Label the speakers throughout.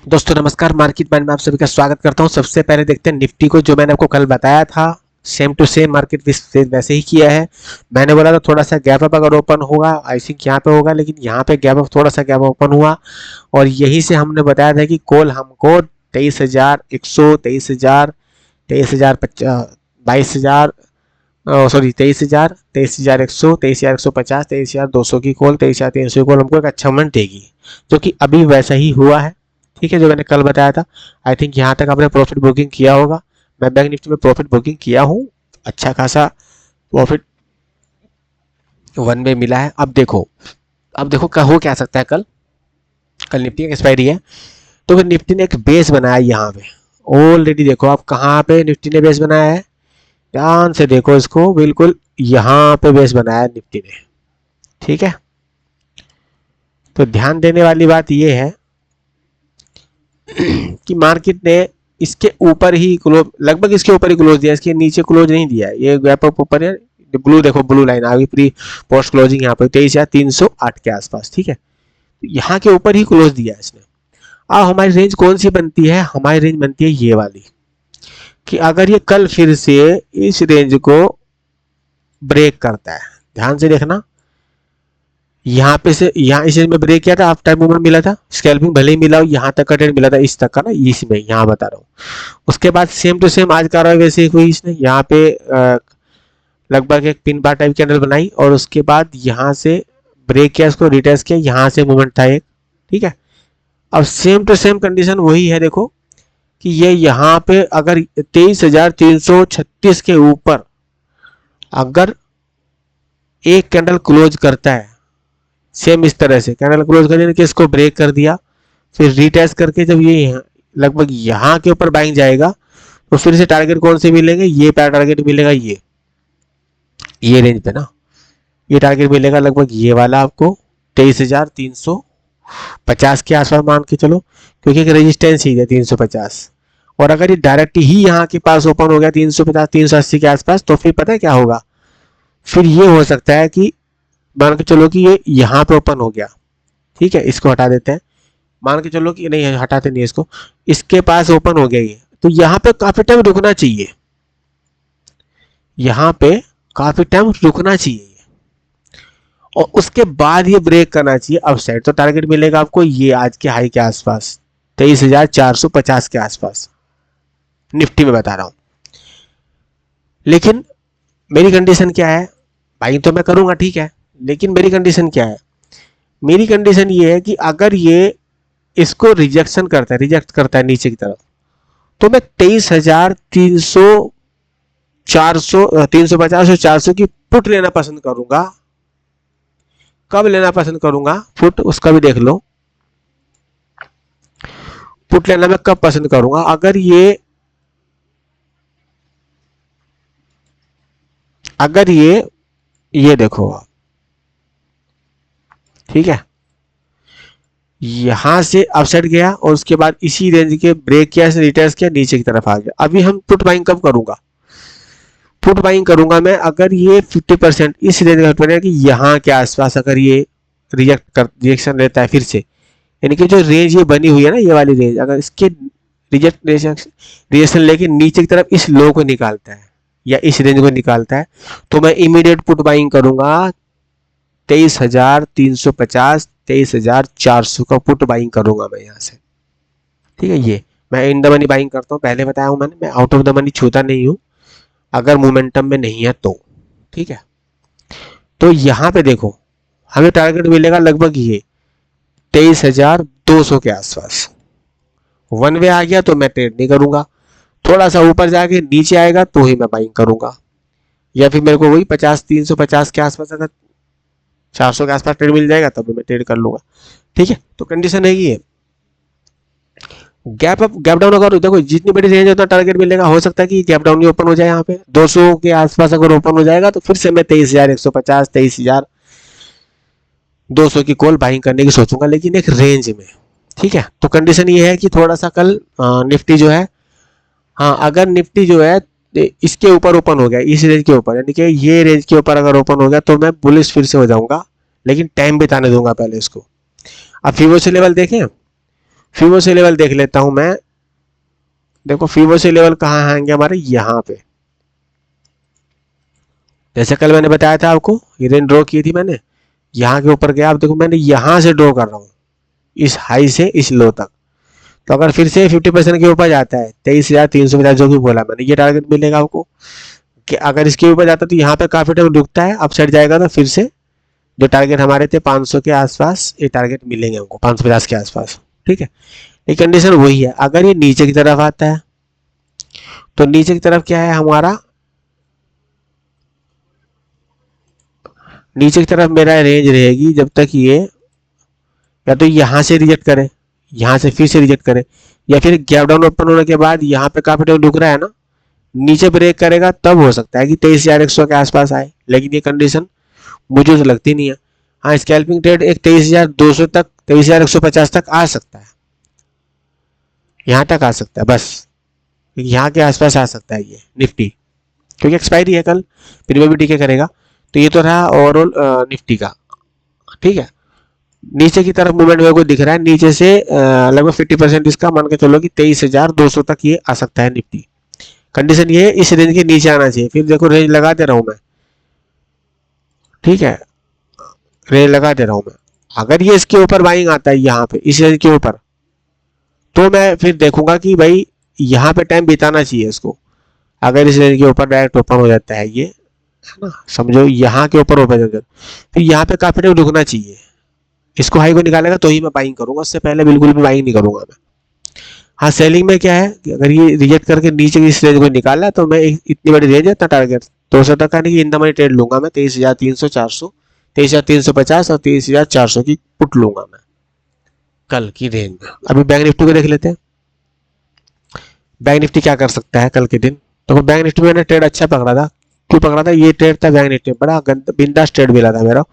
Speaker 1: दोस्तों नमस्कार, market mind में आप सभी का स्वागत करता हूं। सबसे पहले देखते हैं निफ्टी को। जो मैंने आपको कल बताया था सेम टू सेम मार्केट वैसे ही किया है। मैंने बोला था थोड़ा सा गैप अप अगर ओपन होगा, आई थिंक यहाँ पे होगा, लेकिन यहाँ पे गैप अप, थोड़ा सा गैप ओपन हुआ और यहीं से हमने बताया था कि कॉल हमको 23,100, 23,000, 23,000, 22,000, सॉरी 23,000, 23,100, 23,150, 23,200 की कॉल, 23,300 की कॉल हमको एक अच्छा मोमेंट देगी, जो कि अभी वैसा ही हुआ है। ठीक है, जो मैंने कल बताया था। आई थिंक यहाँ तक आपने प्रॉफिट बुकिंग किया होगा। मैं बैंक निफ्टी में प्रॉफिट बुकिंग किया हूँ, अच्छा खासा प्रॉफिट वन में मिला है। अब देखो क्या हो क्या सकता है। कल कल निफ्टी की एक्सपायरी है, तो फिर निफ्टी ने एक बेस बनाया यहाँ पे। ऑलरेडी देखो आप कहाँ पे निफ्टी ने बेस बनाया है, ध्यान से देखो इसको, बिल्कुल यहाँ पे बेस बनाया है निफ्टी ने। ठीक है, तो ध्यान देने वाली बात यह है कि मार्केट ने इसके ऊपर ही क्लोज, लगभग इसके ऊपर ही क्लोज दिया, इसके नीचे क्लोज नहीं दिया है। ये गैप अप ऊपर है। ब्लू देखो, ब्लू लाइन आ गई प्री पोस्ट क्लोजिंग यहाँ पे 23,308 के आसपास। ठीक है, तो यहाँ के ऊपर ही क्लोज दिया है इसने। अब हमारी रेंज कौन सी बनती है? हमारी रेंज बनती है ये वाली, कि अगर ये कल फिर से इस रेंज को ब्रेक करता है, ध्यान से देखना, यहाँ पे से यहाँ इस में ब्रेक किया था, हाफ टाइम मूवमेंट मिला था, स्कैल्पिंग भले ही मिला हो, यहाँ तक का ट्रेड मिला था, इस तक का ना, इसमें यहाँ बता रहा हूँ। उसके बाद सेम टू सेम आज कार्रवाई वैसे ही हुई। इसने यहाँ पे लगभग एक पिन बार टाइप कैंडल बनाई और उसके बाद यहाँ से ब्रेक किया, इसको रिटेस्ट किया, यहाँ से मूवमेंट था एक। ठीक है, अब सेम टू सेम कंडीशन वही है। देखो कि ये यहाँ पे अगर 23,336 के ऊपर अगर एक कैंडल क्लोज करता है, सेम इस तरह से कैंडल क्लोज करने के इसको ब्रेक कर दिया, फिर रीटेस्ट करके जब ये लगभग यहाँ के ऊपर बाइंग जाएगा, तो फिर से टारगेट कौन से मिलेंगे? ये टारगेट मिलेगा, ये रेंज पे ना, ये टारगेट मिलेगा लगभग ये वाला आपको 23,350 के आसपास मान के चलो, क्योंकि एक रेजिस्टेंस ही है 350। और अगर ये डायरेक्ट ही यहाँ के पास ओपन हो गया 350, 380 के आसपास, तो फिर पता है क्या होगा? फिर ये हो सकता है कि मान के चलो कि ये यहाँ पे ओपन हो गया। ठीक है, इसको हटा देते हैं। मान के चलो कि नहीं, हटाते नहीं इसको, इसके पास ओपन हो गया ये, तो यहाँ पे काफी टाइम रुकना चाहिए, यहाँ पे काफी टाइम रुकना चाहिए और उसके बाद ये ब्रेक करना चाहिए अप साइड। तो टारगेट मिलेगा आपको ये आज के हाई के आसपास, 23,450 के आसपास, निफ्टी में बता रहा हूं। लेकिन मेरी कंडीशन क्या है? भाई तो मैं करूंगा, ठीक है, लेकिन मेरी कंडीशन क्या है? मेरी कंडीशन ये है कि अगर ये इसको रिजेक्ट करता है नीचे की तरफ, तो मैं 23,300, 400, 350 और 400 की पुट लेना पसंद करूंगा। कब लेना पसंद करूंगा पुट, उसका भी देख लो। पुट लेना मैं कब पसंद करूंगा? अगर ये देखो, ठीक है, यहां से अपसाइड गया और उसके बाद इसी रेंज के ब्रेक किया, रिटेस्ट किया, नीचे की तरफ आ गया। अभी हम पुट बाइंग कब करूंगा? पुट बाइंग करूंगा मैं अगर ये 50% इस रेंज का, कि यहाँ के आसपास अगर ये रिजेक्शन लेता है फिर से, यानी कि जो रेंज ये बनी हुई है ना, ये वाली रेंज, अगर इसके रिजेक्शन लेके नीचे की तरफ इस लो को निकालता है या इस रेंज को निकालता है, तो मैं इमीडिएट पुट बाइंग करूंगा 23,350, 23,400 का पुट बाइंग करूंगा मैं यहाँ से। ठीक है, ये मैं इन द मनी बाइंग करता हूँ, पहले बताया हूँ मैंने, मैं आउट ऑफ द मनी छूता नहीं हूँ अगर मोमेंटम में नहीं है तो। ठीक है, तो यहाँ पे देखो हमें टारगेट मिलेगा लगभग ये 23,200 के आसपास। वन वे आ गया तो मैं ट्रेड नहीं करूंगा, थोड़ा सा ऊपर जाके नीचे आएगा तो ही मैं बाइंग करूंगा, या फिर मेरे को वही 350 के आसपास, अगर 400 के आसपास ट्रेड मिल जाएगा तब मैं ट्रेड कर लूंगा। ठीक है, तो कंडीशन है ये गैप अप गैप डाउन, अगर देखो जितनी बड़ी रेंज उतना टारगेट मिलेगा, हो सकता है कि गैप डाउन भी ओपन हो जाए यहाँ पे 200 के आसपास, अगर ओपन हो जाएगा तो फिर से मैं 23,150, 23,200 की कॉल बाइंग करने की सोचूंगा, लेकिन एक रेंज में। ठीक है, तो कंडीशन ये है कि थोड़ा सा कल निफ्टी जो है, हाँ अगर निफ्टी जो है इसके ऊपर ओपन हो गया, इस रेंज के ऊपर, यानी कि ये रेंज के ऊपर अगर ओपन हो गया, तो मैं बुलिश फिर से हो जाऊंगा, लेकिन टाइम बिताने दूंगा पहले इसको। अब फिबोनाची लेवल देखें, फिबोनाची लेवल देख लेता हूं मैं। देखो फिबोनाची लेवल कहाँ आएंगे हमारे, यहाँ पे। जैसे कल मैंने बताया था आपको, ये रेंज ड्रॉ की थी मैंने, यहाँ के ऊपर गया। अब देखो मैंने यहाँ से ड्रॉ कर रहा हूँ, इस हाई से इस लो तक। तो अगर फिर से 50% के ऊपर जाता है, 23,350 जो भी बोला मैंने, ये टारगेट मिलेगा आपको। कि अगर इसके ऊपर जाता है तो यहाँ पे काफी टाइम रुकता है, अपसाइड जाएगा तो फिर से जो टारगेट हमारे थे 500 के आसपास, ये टारगेट मिलेंगे हमको 550 के आसपास। ठीक है, ये कंडीशन वही है। अगर ये नीचे की तरफ आता है तो नीचे की तरफ क्या है हमारा, नीचे की तरफ मेरा रेंज रहेगी जब तक ये या तो यहाँ से रिजेक्ट करे, यहाँ से फिर से रिजेक्ट करे, या फिर गैप डाउन ओपन होने के बाद यहाँ पे काफी टाइम रुक रहा है ना, नीचे ब्रेक करेगा तब हो सकता है कि 23,100 के आसपास आए, लेकिन ये कंडीशन मुझे तो लगती नहीं है। हाँ, स्कैल्पिंग ट्रेड एक 23,200 तक, 23,150 तक आ सकता है, यहाँ तक आ सकता है बस, यहाँ के आसपास आ सकता है ये निफ्टी, क्योंकि एक्सपायरी है कल, प्रीमियम भी टीके करेगा। तो ये तो रहा ओवरऑल निफ्टी का। ठीक है, नीचे की तरफ मूवमेंट मेरे को दिख रहा है, नीचे से लगभग 50% इसका मान के चलो कि 23,200 तक ये आ सकता है निफ्टी। कंडीशन ये है इस रेंज के नीचे आना चाहिए। फिर देखो रेंज लगा दे रहा हूं मैं, ठीक है, रेंज लगा दे रहा हूं मैं। अगर ये इसके ऊपर बाइंग आता है यहाँ पे इस रेंज के ऊपर, तो मैं फिर देखूंगा कि भाई यहाँ पे टाइम बिताना चाहिए इसको। अगर इस रेंज के ऊपर डायरेक्ट ओपन हो जाता है ये, है ना, समझो यहाँ के ऊपर ओपन हो जाता है, फिर यहाँ पे काफी टाइम रुकना चाहिए। इसको हाई को निकालेगा तो ही मैं बाइंग करूंगा, उससे पहले बिल्कुल भी बाइंग नहीं करूंगा मैं। हाँ, सेलिंग में क्या है कि अगर ये रिजेक्ट करके नीचे की इस रेंज को निकाला तो मैं इतनी बड़ी रेंज है, इतना टारगेट 200 तक का नहीं कि इन मनी ट्रेड लूंगा मैं। 23,300, 400, 23,350 और 23,400 की पुट लूंगा मैं कल की रेंज में। अभी बैंक निफ्टी को देख लेते हैं, बैंक निफ्टी क्या कर सकता है कल के दिन। तो बैंक निफ्टी में मैंने ट्रेड अच्छा पकड़ा था। क्यों पकड़ा था, ये ट्रेड था बैंक निफ्टी बड़ा बिंदास ट्रेड मिला था मेरा।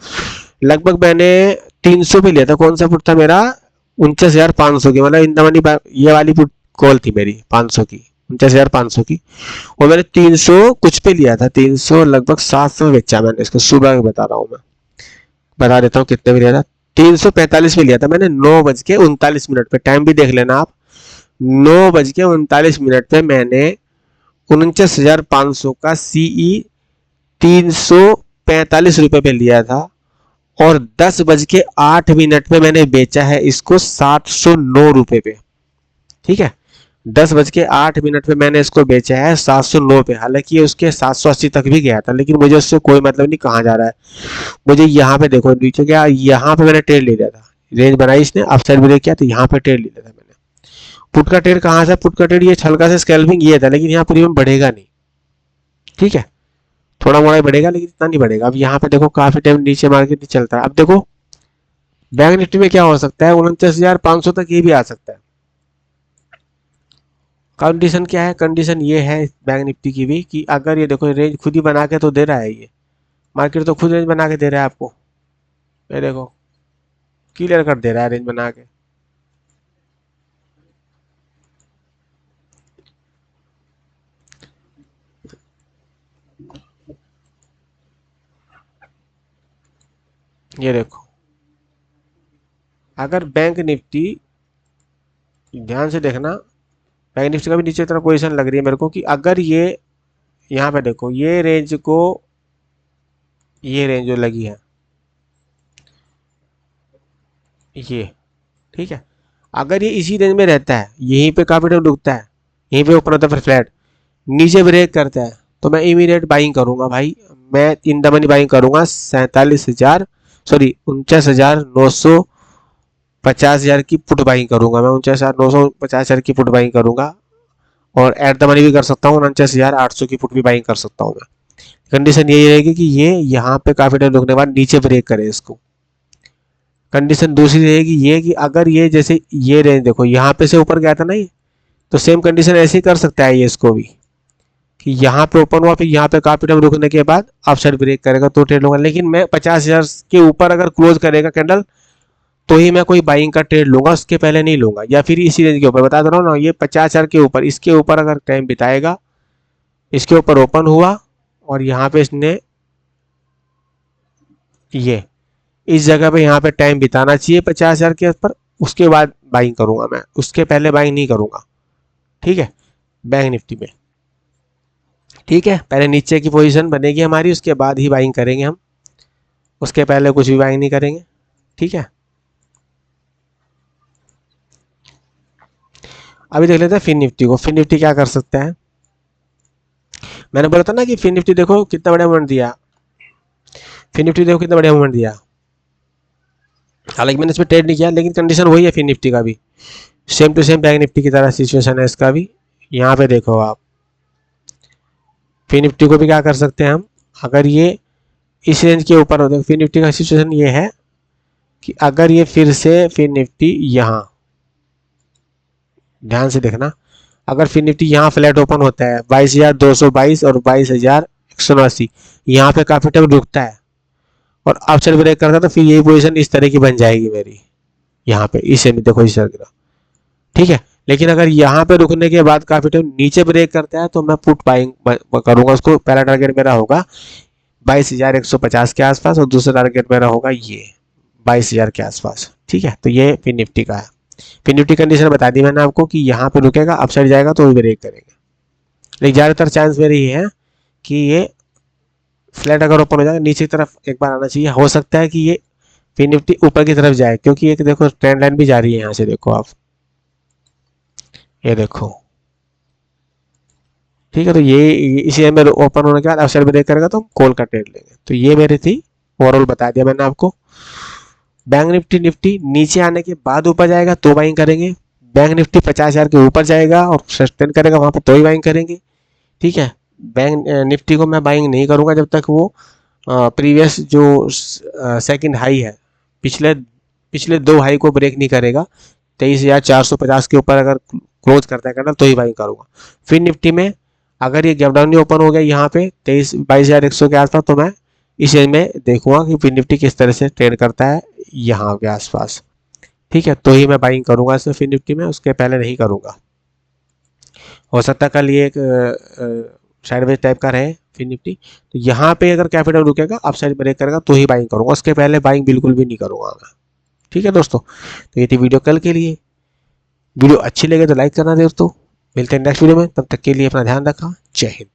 Speaker 1: लगभग मैंने 300 पे लिया था। कौन सा पुट था मेरा, 49,500 की, मतलब इन द मनी ये वाली पुट कॉल थी मेरी 500 की, 49,500 की। और मैंने 300 कुछ पे लिया था, 300 लगभग 700 में बेचा मैंने इसको। सुबह में बता रहा हूँ मैं, बता देता हूँ कितने में लिया था। 345 में लिया था मैंने, 9:39 पे। टाइम भी देख लेना आप, 9:39 पे मैंने 49,500 का सीई 345 रुपए पे लिया था। और 10:08 पे मैंने बेचा है इसको 709 पे। ठीक है, 10:08 पे मैंने इसको बेचा है 709 पे। हालांकि उसके 780 तक भी गया था, लेकिन मुझे उससे कोई मतलब नहीं कहाँ जा रहा है। मुझे यहाँ पे देखो नीचे क्या, यहाँ पे मैंने ट्रेड ले लिया था, रेंज बनाई इसने, अपसाइड ब्रेक किया तो यहाँ पे ट्रेड ले लिया था मैंने। पुट का ट्रेड कहाँ से, पुट का ट्रेड ये हल्का से स्कैल्पिंग ये था, लेकिन यहाँ प्रीमियम बढ़ेगा नहीं। ठीक है, थोड़ा मोड़ा बढ़ेगा लेकिन इतना नहीं बढ़ेगा। अब यहाँ पे देखो काफी टाइम नीचे मार्केट चलता है। अब देखो बैंक निफ्टी में क्या हो सकता है, 49,500 तक ये भी आ सकता है। कंडीशन क्या है, कंडीशन ये है बैंक निफ्टी की भी कि अगर ये देखो रेंज खुद ही बना के तो दे रहा है, ये मार्केट तो खुद रेंज बना के दे रहा है आपको। ये देखो क्लियर कर दे रहा है रेंज बना के। ये देखो, अगर बैंक निफ्टी, ध्यान से देखना, बैंक निफ्टी का भी नीचे तरफ पोजीशन लग रही है मेरे को कि अगर ये यहाँ पे देखो ये रेंज को, ये रेंज जो लगी है ये, ठीक है, अगर ये इसी रेंज में रहता है, यहीं पे काफी टाइम रुकता है, यहीं पे ऊपर होता है, फिर फ्लैट नीचे ब्रेक करता है, तो मैं इमीडिएट बाइंग करूंगा भाई। मैं इन द मनी बाइंग करूंगा 47,000, सॉरी 49,950 की पुट बाइंग करूंगा मैं। 49,950 की पुट बाइंग करूंगा। और एट द मनी भी कर सकता हूँ, 49,800 की पुट भी बाइंग कर सकता हूँ मैं। कंडीशन यही रहेगी कि ये यहाँ पे काफी टाइम रुकने के बाद नीचे ब्रेक करे इसको। कंडीशन दूसरी रहेगी ये कि अगर ये जैसे ये रेंज देखो यहाँ पे से ऊपर गया था ना ये, तो सेम कंडीशन ऐसे ही कर सकता है ये इसको भी, कि यहाँ पे ओपन हुआ, फिर यहाँ पे काफी टाइम रुकने के बाद अपसाइड ब्रेक करेगा तो ट्रेड लूंगा। लेकिन मैं 50,000 के ऊपर अगर क्लोज करेगा कैंडल तो ही मैं कोई बाइंग का ट्रेड लूंगा, उसके पहले नहीं लूंगा। या फिर इसी रेंज के ऊपर, बता दे रहा हूँ ना, ये 50,000 के ऊपर, इसके ऊपर अगर टाइम बिताएगा, इसके ऊपर ओपन हुआ और यहाँ पे इसने ये इस जगह पे यहाँ पे टाइम बिताना चाहिए 50,000 के ऊपर, उसके बाद बाइंग करूंगा मैं, उसके पहले बाइंग नहीं करूंगा। ठीक है, बैंक निफ्टी में। ठीक है, पहले नीचे की पोजीशन बनेगी हमारी, उसके बाद ही बाइंग करेंगे हम, उसके पहले कुछ भी बाइंग नहीं करेंगे। ठीक है, अभी देख लेते हैं फिन निफ्टी को। फिन निफ्टी क्या कर सकते हैं, मैंने बोला था ना कि फिन निफ्टी देखो कितना बड़ा मूवमेंट दिया, फिन निफ्टी देखो कितना बढ़िया मूवमेंट दिया। हालांकि मैंने इसमें ट्रेड नहीं किया, लेकिन कंडीशन वही है फिन निफ्टी का भी, same to same bank nifty की तरह सिचुएशन है इसका भी। यहाँ पे देखो आप, फिन निफ्टी को भी क्या कर सकते हैं हम, अगर ये इस रेंज के ऊपर होते, फिन निफ्टी का सिचुएशन ये है कि अगर ये फिर से फिन निफ्टी यहाँ, ध्यान से देखना, अगर फिन निफ्टी यहाँ फ्लैट ओपन होता है 22,222 और 22,189, यहाँ पे काफी टाइम रुकता है और अपसाइड ब्रेक करता है, तो फिर यही पोजीशन इस तरह की बन जाएगी मेरी, यहाँ पे इसे में देखो इस तरह का। ठीक है, लेकिन अगर यहाँ पे रुकने के बाद काफी टाइम नीचे ब्रेक करता है तो मैं पुट बाइंग करूंगा उसको। पहला टारगेट मेरा होगा 22,150 के आसपास और दूसरा टारगेट मेरा होगा ये 22,000 के आसपास। ठीक है, तो ये फिन निफ्टी का है। फिन निफ्टी कंडीशन बता दी मैंने आपको कि यहाँ पे रुकेगा, अपसाइड जाएगा तो भी ब्रेक करेगा, लेकिन ज़्यादातर चांस मेरे ये है कि ये फ्लैट अगर ओपन हो जाएगा नीचे की तरफ एक बार आना चाहिए, हो सकता है कि ये फिन निफ्टी ऊपर की तरफ जाए, क्योंकि एक देखो ट्रेंड लाइन भी जा रही है यहाँ से, देखो आप, ये देखो। ठीक है, तो ये इसी में ओपन होने के बाद अपसाइड ब्रेक करेगा तो हम कॉल का ट्रेड लेंगे। तो ये मेरी थी, ओवरऑल बता दिया मैंने आपको। बैंक निफ्टी निफ्टी नीचे आने के बाद ऊपर जाएगा तो बाइंग करेंगे, बैंक निफ्टी 50,000 के ऊपर जाएगा और सस्टेन करेगा वहां पर तो ही बाइंग करेंगे। ठीक है, बैंक निफ्टी को मैं बाइंग नहीं करूंगा जब तक वो प्रीवियस जो सेकंड हाई है, पिछले पिछले दो हाई को ब्रेक नहीं करेगा। 23,450 के ऊपर अगर क्लोज करता है कैंडल तो ही बाइंग करूंगा। फिर निफ्टी में अगर ये गैप डाउन नहीं ओपन हो गया यहाँ पे 22,100 के आसपास, तो मैं इस रेंज में देखूंगा कि फिर निफ्टी किस तरह से ट्रेड करता है यहाँ के आसपास। ठीक है, तो ही मैं बाइंग करूंगा इसमें फिर निफ्टी में, उसके पहले नहीं करूंगा। हो सकता है कल ये एक साइडवेज टाइप का रहे फिर निफ्टी, तो यहाँ पे अगर कैपिटल रुकेगा अपसाइड ब्रेक करेगा तो ही बाइंग करूंगा, उसके पहले बाइंग बिल्कुल भी नहीं करूंगा मैं। ठीक है दोस्तों, तो ये थी वीडियो कल के लिए। वीडियो अच्छी लगे तो लाइक करना दोस्तों, मिलते हैं नेक्स्ट वीडियो में, तब तक के लिए अपना ध्यान रखा, जय हिंद।